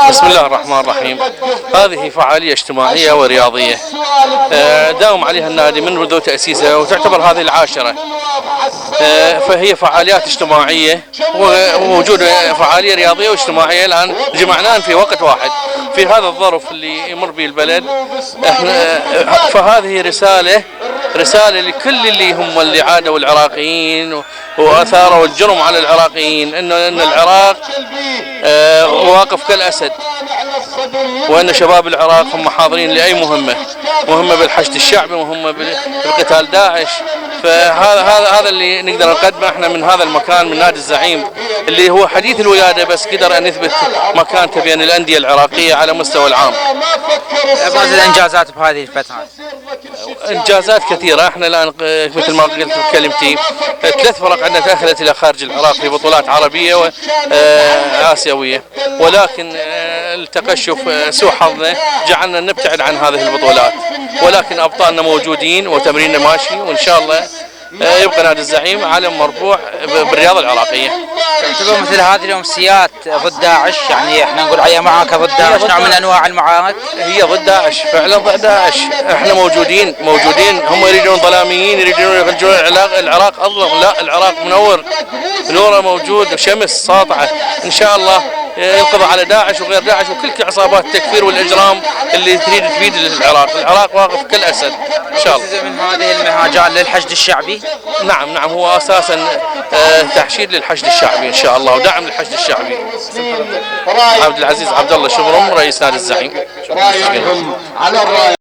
بسم الله الرحمن الرحيم. هذه فعالية اجتماعية ورياضية داوم عليها النادي منذ تأسيسه، وتعتبر هذه العاشرة. فهي فعاليات اجتماعية ووجود فعالية رياضية واجتماعية الآن جمعناهن في وقت واحد في هذا الظرف اللي يمر به البلد. فهذه رسالة لكل اللي هم اللي عادوا العراقيين وأثاروا الجرم على العراقيين، إن العراق واقف كالأسد، وأن شباب العراق هم حاضرين لأي مهمة بالحشد الشعبي، مهمة بقتال داعش. فهذا اللي نقدر نقدمه احنا من هذا المكان، من نادي الزعيم اللي هو حديث الولادة، بس قدر أن يثبت مكانته بين الأندية العراقية على مستوى العام. أبرز الإنجازات بهذه الفترة؟ إنجازات كثيرة. احنا الآن مثل ما قلت بكلمتي 3 فرق عندنا تأهلت إلى خارج العراق في بطولات عربية وآسيوية، ولكن التقشف سوء حظنا جعلنا نبتعد عن هذه البطولات، ولكن أبطالنا موجودين وتمريننا ماشي، وإن شاء الله يبقى نادي الزعيم علم مرفوع بالرياضة العراقية. تعتبر مثل هذه الأمسيات ضد داعش؟ يعني احنا نقول عليها معركة ضد داعش، نوع من أنواع المعارك؟ هي ضد داعش، فعلا ضد داعش. احنا موجودين، هم يريدون ظلاميين، يريدون يخرجون العراق أظلم. لا، العراق منور، نوره موجود وشمس ساطعة. إن شاء الله ينقضى على داعش وغير داعش وكل عصابات التكفير والإجرام اللي تريد تفيد العراق واقف كالأسد إن شاء الله. من هذه المهاجر للحشد الشعبي؟ نعم، هو أساسا تحشيد للحشد الشعبي إن شاء الله، ودعم للحشد الشعبي. عبد العزيز عبد الله شبرم، رئيس نادي الزعيم.